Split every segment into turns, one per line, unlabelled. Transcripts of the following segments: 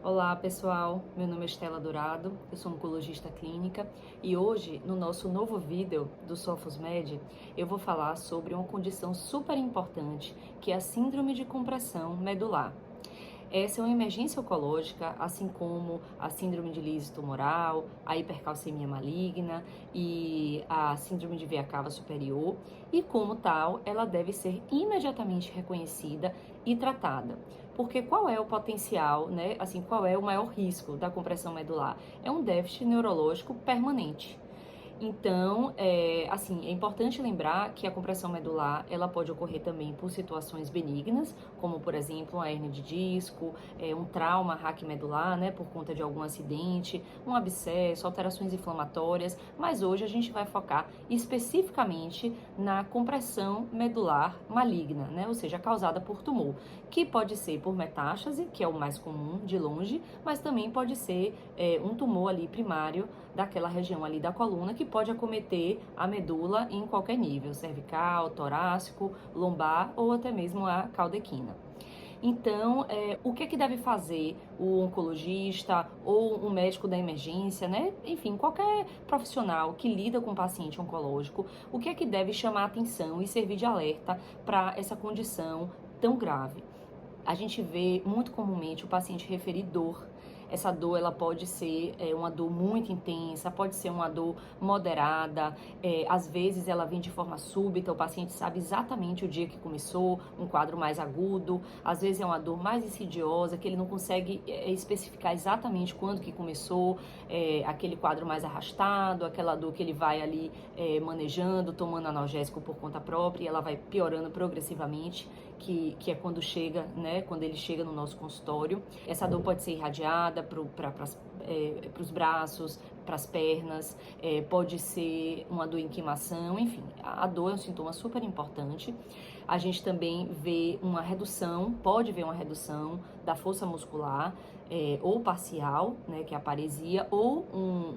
Olá pessoal, meu nome é Estela Dourado, eu sou oncologista clínica e hoje no nosso novo vídeo do SofosMed eu vou falar sobre uma condição super importante que é a síndrome de compressão medular. Essa é uma emergência oncológica, assim como a síndrome de lise tumoral, a hipercalcemia maligna e a síndrome de veia cava superior, e como tal, ela deve ser imediatamente reconhecida e tratada. Porque qual é o potencial, né? Assim, qual é o maior risco da compressão medular? É um déficit neurológico permanente. Então, é importante lembrar que a compressão medular, ela pode ocorrer também por situações benignas, como, por exemplo, uma hérnia de disco, um trauma raquimedular, né, por conta de algum acidente, um abscesso, alterações inflamatórias, mas hoje a gente vai focar especificamente na compressão medular maligna, né, ou seja, causada por tumor, que pode ser por metástase, que é o mais comum de longe, mas também pode ser um tumor ali primário daquela região ali da coluna, que pode acometer a medula em qualquer nível, cervical, torácico, lombar ou até mesmo a caldequina. Então, o que é que deve fazer o oncologista ou um médico da emergência, né? Enfim, qualquer profissional que lida com paciente oncológico, o que é que deve chamar a atenção e servir de alerta para essa condição tão grave? A gente vê muito comumente o paciente referir dor. Essa dor ela pode ser uma dor muito intensa, pode ser uma dor moderada, às vezes ela vem de forma súbita, o paciente sabe exatamente o dia que começou, um quadro mais agudo, às vezes é uma dor mais insidiosa, que ele não consegue especificar exatamente quando que começou, aquele quadro mais arrastado, aquela dor que ele vai ali manejando, tomando analgésico por conta própria, e ela vai piorando progressivamente, que é quando chega, né, quando ele chega no nosso consultório. Essa dor pode ser irradiada para os braços, para as pernas, pode ser uma dor em queimação, enfim, a dor é um sintoma super importante. A gente também vê uma redução, pode ver uma redução da força muscular, ou parcial, né, que é a paresia, ou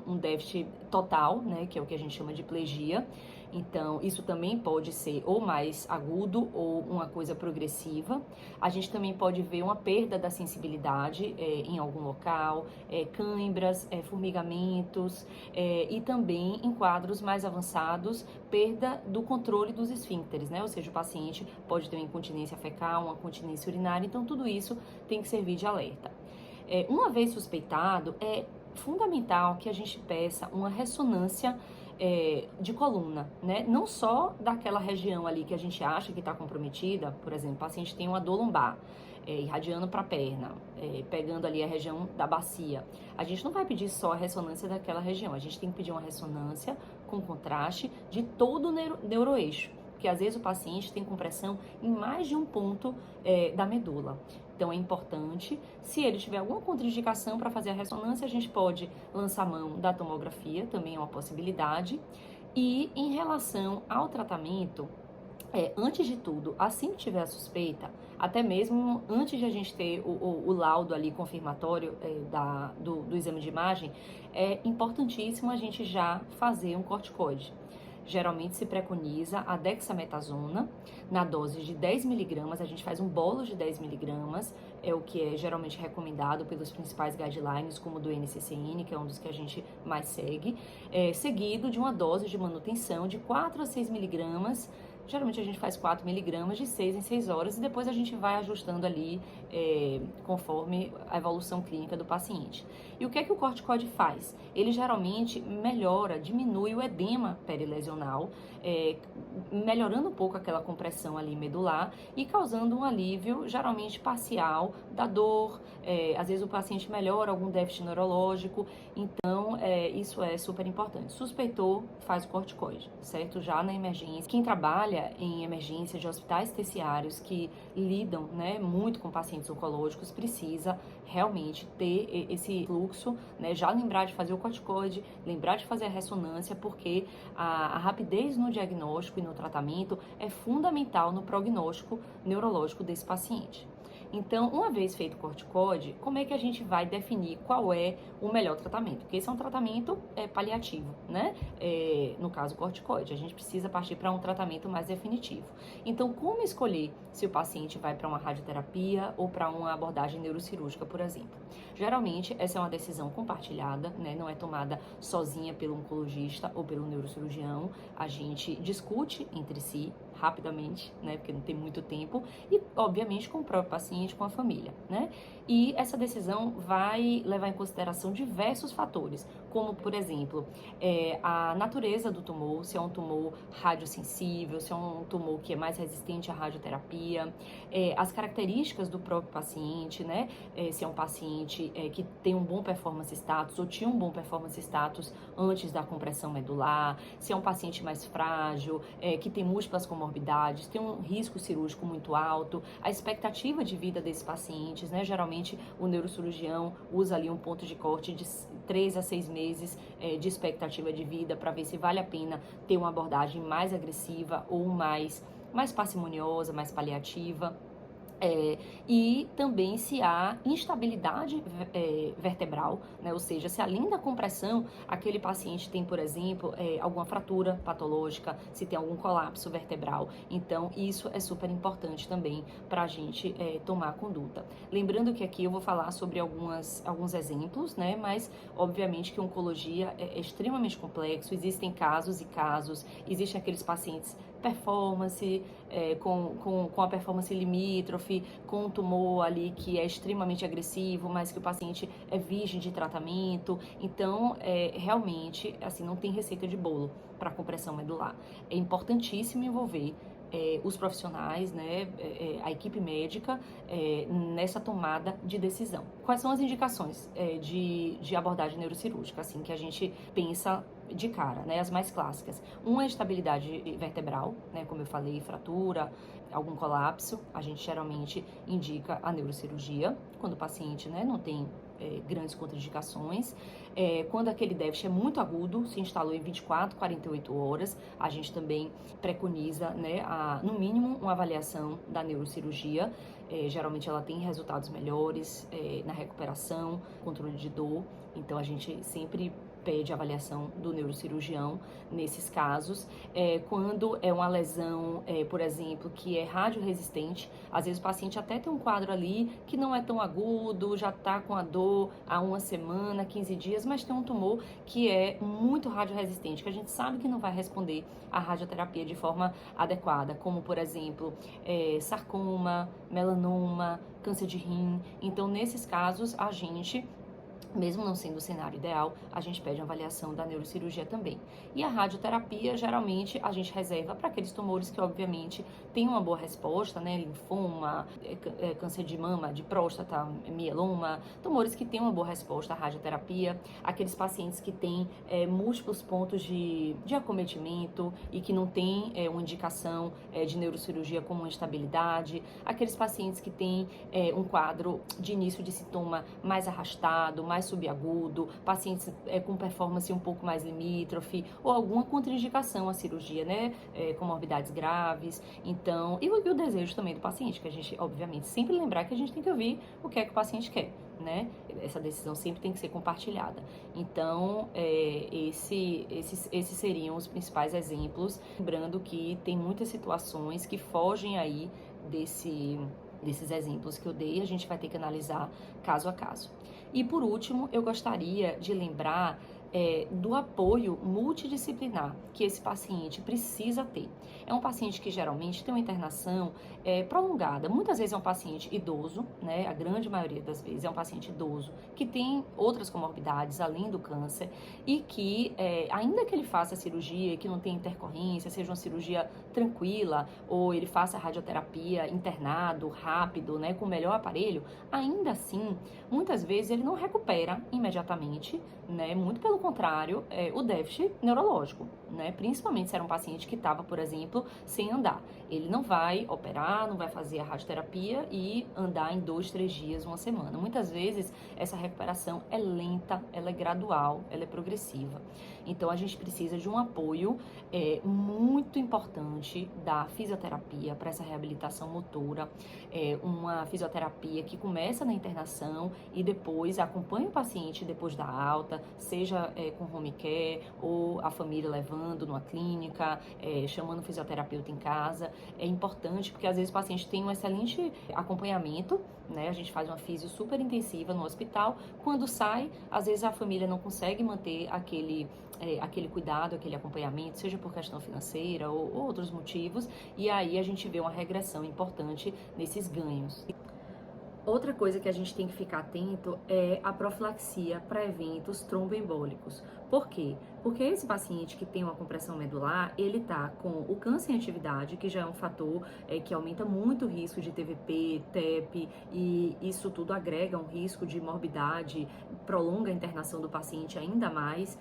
um déficit total, né, que é o que a gente chama de plegia. Então, isso também pode ser ou mais agudo ou uma coisa progressiva. A gente também pode ver uma perda da sensibilidade em algum local, cãibras, formigamentos, e também em quadros mais avançados, perda do controle dos esfíncteres, né? Ou seja, o paciente pode ter uma incontinência fecal, uma continência urinária, então tudo isso tem que servir de alerta. Uma vez suspeitado, é fundamental que a gente peça uma ressonância de coluna, né? Não só daquela região ali que a gente acha que está comprometida, por exemplo, o paciente tem uma dor lombar, irradiando para a perna, pegando ali a região da bacia. A gente não vai pedir só a ressonância daquela região, a gente tem que pedir uma ressonância com contraste de todo o neuroeixo, porque às vezes o paciente tem compressão em mais de um ponto da medula. Então é importante, se ele tiver alguma contraindicação para fazer a ressonância, a gente pode lançar mão da tomografia, também é uma possibilidade. E em relação ao tratamento, antes de tudo, assim que tiver a suspeita, até mesmo antes de a gente ter o laudo ali confirmatório do exame de imagem, é importantíssimo a gente já fazer um corticoide. Geralmente se preconiza a dexametasona na dose de 10 miligramas, a gente faz um bolo de 10 miligramas, é o que é geralmente recomendado pelos principais guidelines, como o do NCCN, que é um dos que a gente mais segue, seguido de uma dose de manutenção de 4 a 6 miligramas. Geralmente a gente faz 4 miligramas de 6 em 6 horas e depois a gente vai ajustando ali conforme a evolução clínica do paciente. E o que é que o corticoide faz? Ele geralmente melhora, diminui o edema perilesional, melhorando um pouco aquela compressão ali medular e causando um alívio geralmente parcial da dor. Às vezes o paciente melhora algum déficit neurológico, então isso é super importante. Suspeitou, faz o corticoide, certo? Já na emergência, quem trabalha em emergência de hospitais terciários que lidam, né, muito com pacientes oncológicos precisa realmente ter esse fluxo, né, já lembrar de fazer o corticoide, lembrar de fazer a ressonância, porque a rapidez no diagnóstico e no tratamento é fundamental no prognóstico neurológico desse paciente. Então, uma vez feito o corticoide, como é que a gente vai definir qual é o melhor tratamento? Porque esse é um tratamento paliativo, né? No caso, o corticoide. A gente precisa partir para um tratamento mais definitivo. Então, como escolher se o paciente vai para uma radioterapia ou para uma abordagem neurocirúrgica, por exemplo? Geralmente, essa é uma decisão compartilhada, né? Não é tomada sozinha pelo oncologista ou pelo neurocirurgião. A gente discute entre si rapidamente, né? Porque não tem muito tempo, e obviamente com o próprio paciente, com a família, né? E essa decisão vai levar em consideração diversos fatores, como, por exemplo, a natureza do tumor, se é um tumor radiosensível, se é um tumor que é mais resistente à radioterapia, as características do próprio paciente, né? Se é um paciente que tem um bom performance status ou tinha um bom performance status antes da compressão medular, se é um paciente mais frágil, que tem múltiplas comorbidades, tem um risco cirúrgico muito alto, a expectativa de vida desses pacientes, né? Geralmente o neurocirurgião usa ali um ponto de corte de 3 a 6 meses de expectativa de vida para ver se vale a pena ter uma abordagem mais agressiva ou mais parcimoniosa, mais paliativa. E também se há instabilidade vertebral, né? Ou seja, se além da compressão, aquele paciente tem, por exemplo, alguma fratura patológica, se tem algum colapso vertebral. Então, isso é super importante também para a gente tomar conduta. Lembrando que aqui eu vou falar sobre alguns exemplos, né? Mas, obviamente, que oncologia é extremamente complexo, existem casos e casos, existem aqueles pacientes performance, com a performance limítrofe, com um tumor ali que é extremamente agressivo, mas que o paciente é virgem de tratamento. Então, realmente, assim, não tem receita de bolo para compressão medular. É importantíssimo envolver os profissionais, né, a equipe médica nessa tomada de decisão. Quais são as indicações de abordagem neurocirúrgica, assim, que a gente pensa de cara, né, as mais clássicas? Uma é estabilidade vertebral, né, como eu falei, fratura, algum colapso, a gente geralmente indica a neurocirurgia, quando o paciente, né, não tem grandes contraindicações. Quando aquele déficit é muito agudo, se instalou em 24, 48 horas, a gente também preconiza, né, no mínimo, uma avaliação da neurocirurgia. Geralmente ela tem resultados melhores na recuperação, controle de dor, então a gente sempre pede avaliação do neurocirurgião nesses casos. Quando é uma lesão, por exemplo, que é radioresistente, às vezes o paciente até tem um quadro ali que não é tão agudo, já está com a dor há uma semana, 15 dias, mas tem um tumor que é muito radioresistente, que a gente sabe que não vai responder à radioterapia de forma adequada, como, por exemplo, sarcoma, melanoma, câncer de rim. Então, nesses casos, a gente, mesmo não sendo o cenário ideal, a gente pede uma avaliação da neurocirurgia também. E a radioterapia, geralmente, a gente reserva para aqueles tumores que, obviamente, têm uma boa resposta, né? Linfoma, câncer de mama, de próstata, mieloma, tumores que têm uma boa resposta à radioterapia, aqueles pacientes que têm múltiplos pontos de acometimento e que não têm uma indicação de neurocirurgia como uma estabilidade, aqueles pacientes que têm um quadro de início de sintoma mais arrastado, mais subagudo, pacientes com performance um pouco mais limítrofe, ou alguma contraindicação à cirurgia, né, comorbidades graves. Então, e o desejo também do paciente, que a gente, obviamente, sempre lembrar que a gente tem que ouvir o que é que o paciente quer, né? Essa decisão sempre tem que ser compartilhada. Então, esses seriam os principais exemplos, lembrando que tem muitas situações que fogem aí desses exemplos que eu dei, a gente vai ter que analisar caso a caso. E por último, eu gostaria de lembrar do apoio multidisciplinar que esse paciente precisa ter. É um paciente que geralmente tem uma internação prolongada, muitas vezes é um paciente idoso, né? A grande maioria das vezes é um paciente idoso que tem outras comorbidades além do câncer e que, ainda que ele faça a cirurgia e que não tenha intercorrência, seja uma cirurgia tranquila ou ele faça a radioterapia internado, rápido, né, com o melhor aparelho, ainda assim, muitas vezes ele não recupera imediatamente, né? Muito pelo contrário, o déficit neurológico, né? Principalmente se era um paciente que estava, por exemplo, exemplo, sem andar. Ele não vai operar, não vai fazer a radioterapia e andar em 2, 3 dias, uma semana. Muitas vezes essa recuperação é lenta, ela é gradual, ela é progressiva. Então a gente precisa de um apoio muito importante da fisioterapia para essa reabilitação motora, uma fisioterapia que começa na internação e depois acompanha o paciente depois da alta, seja com home care ou a família levando numa clínica, chamando o fisioterapeuta em casa. É importante porque às vezes o paciente tem um excelente acompanhamento, né? A gente faz uma fisio super intensiva no hospital. Quando sai, às vezes a família não consegue manter aquele cuidado, aquele acompanhamento, seja por questão financeira ou outros motivos, e aí a gente vê uma regressão importante nesses ganhos. Outra coisa que a gente tem que ficar atento é a profilaxia para eventos tromboembólicos. Por quê? Porque esse paciente que tem uma compressão medular, ele tá com o câncer em atividade, que já é um fator que aumenta muito o risco de TVP, TEP, e isso tudo agrega um risco de morbidade, prolonga a internação do paciente ainda mais,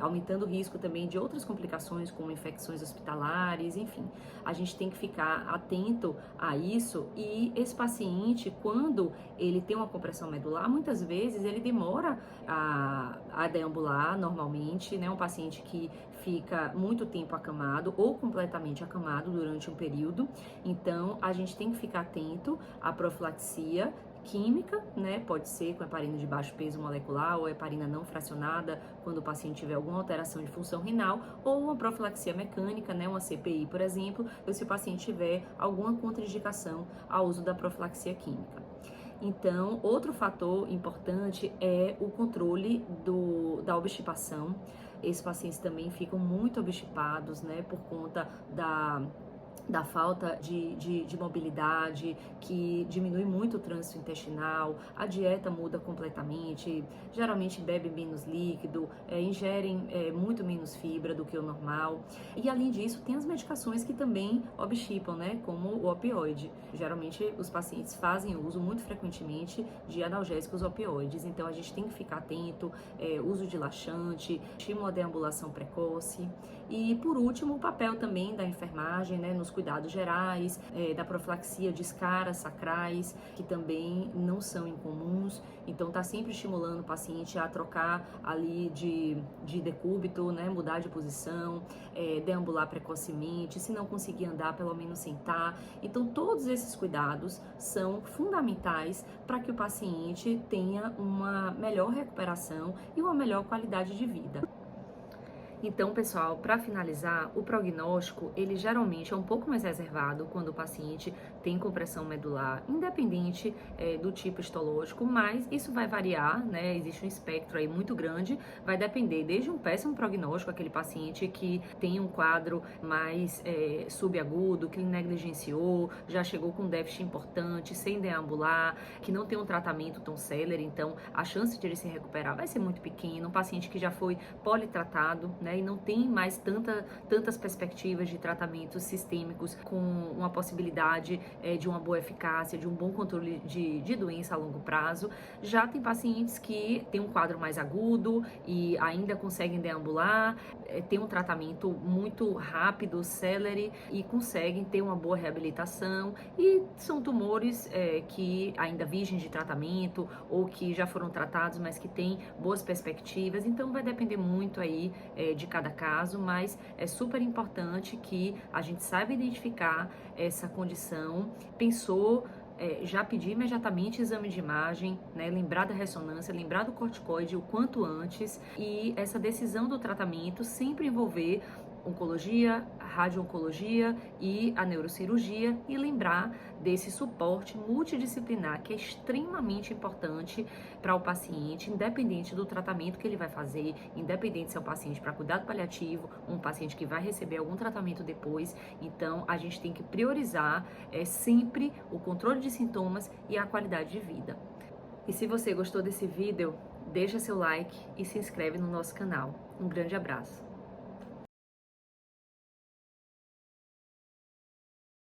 aumentando o risco também de outras complicações, como infecções hospitalares, enfim. A gente tem que ficar atento a isso, e esse paciente, quando ele tem uma compressão medular, muitas vezes ele demora a deambular normalmente, né? Um paciente que fica muito tempo acamado ou completamente acamado durante um período. Então, a gente tem que ficar atento à profilaxia química, né? Pode ser com heparina de baixo peso molecular ou heparina não fracionada, quando o paciente tiver alguma alteração de função renal, ou uma profilaxia mecânica, né? Uma CPI, por exemplo, ou se o paciente tiver alguma contraindicação ao uso da profilaxia química. Então, outro fator importante é o controle da obstipação. Esses pacientes também ficam muito obstipados, né, por conta da falta de mobilidade, que diminui muito o trânsito intestinal, a dieta muda completamente, geralmente bebem menos líquido, ingerem muito menos fibra do que o normal. E além disso, tem as medicações que também obstipam, né, como o opioide. Geralmente os pacientes fazem uso muito frequentemente de analgésicos opioides, então a gente tem que ficar atento, uso de laxante, estímulo à deambulação precoce. E por último, o papel também da enfermagem, né, nos cuidados gerais, da profilaxia de escaras sacrais, que também não são incomuns. Então, tá sempre estimulando o paciente a trocar ali de decúbito, né, mudar de posição, deambular precocemente, se não conseguir andar, pelo menos sentar. Então, todos esses cuidados são fundamentais para que o paciente tenha uma melhor recuperação e uma melhor qualidade de vida. Então, pessoal, para finalizar, o prognóstico, ele geralmente é um pouco mais reservado quando o paciente tem compressão medular, independente do tipo histológico, mas isso vai variar, né? Existe um espectro aí muito grande, vai depender desde um péssimo prognóstico, aquele paciente que tem um quadro mais subagudo, que negligenciou, já chegou com um déficit importante, sem deambular, que não tem um tratamento tão célere, então a chance de ele se recuperar vai ser muito pequena. Um paciente que já foi politratado, né, e não tem mais tantas perspectivas de tratamentos sistêmicos com uma possibilidade de uma boa eficácia, de um bom controle de doença a longo prazo. Já tem pacientes que têm um quadro mais agudo e ainda conseguem deambular, tem um tratamento muito rápido, célere, e conseguem ter uma boa reabilitação, e são tumores que ainda virgens de tratamento ou que já foram tratados, mas que têm boas perspectivas. Então vai depender muito aí de cada caso, mas é super importante que a gente saiba identificar essa condição, pensou, já pedir imediatamente exame de imagem, né, lembrar da ressonância, lembrar do corticoide o quanto antes, e essa decisão do tratamento sempre envolver oncologia, radio-oncologia e a neurocirurgia, e lembrar desse suporte multidisciplinar que é extremamente importante para o paciente, independente do tratamento que ele vai fazer, independente se é um paciente para cuidado paliativo, um paciente que vai receber algum tratamento depois. Então, a gente tem que priorizar sempre o controle de sintomas e a qualidade de vida. E se você gostou desse vídeo, deixa seu like e se inscreve no nosso canal. Um grande abraço!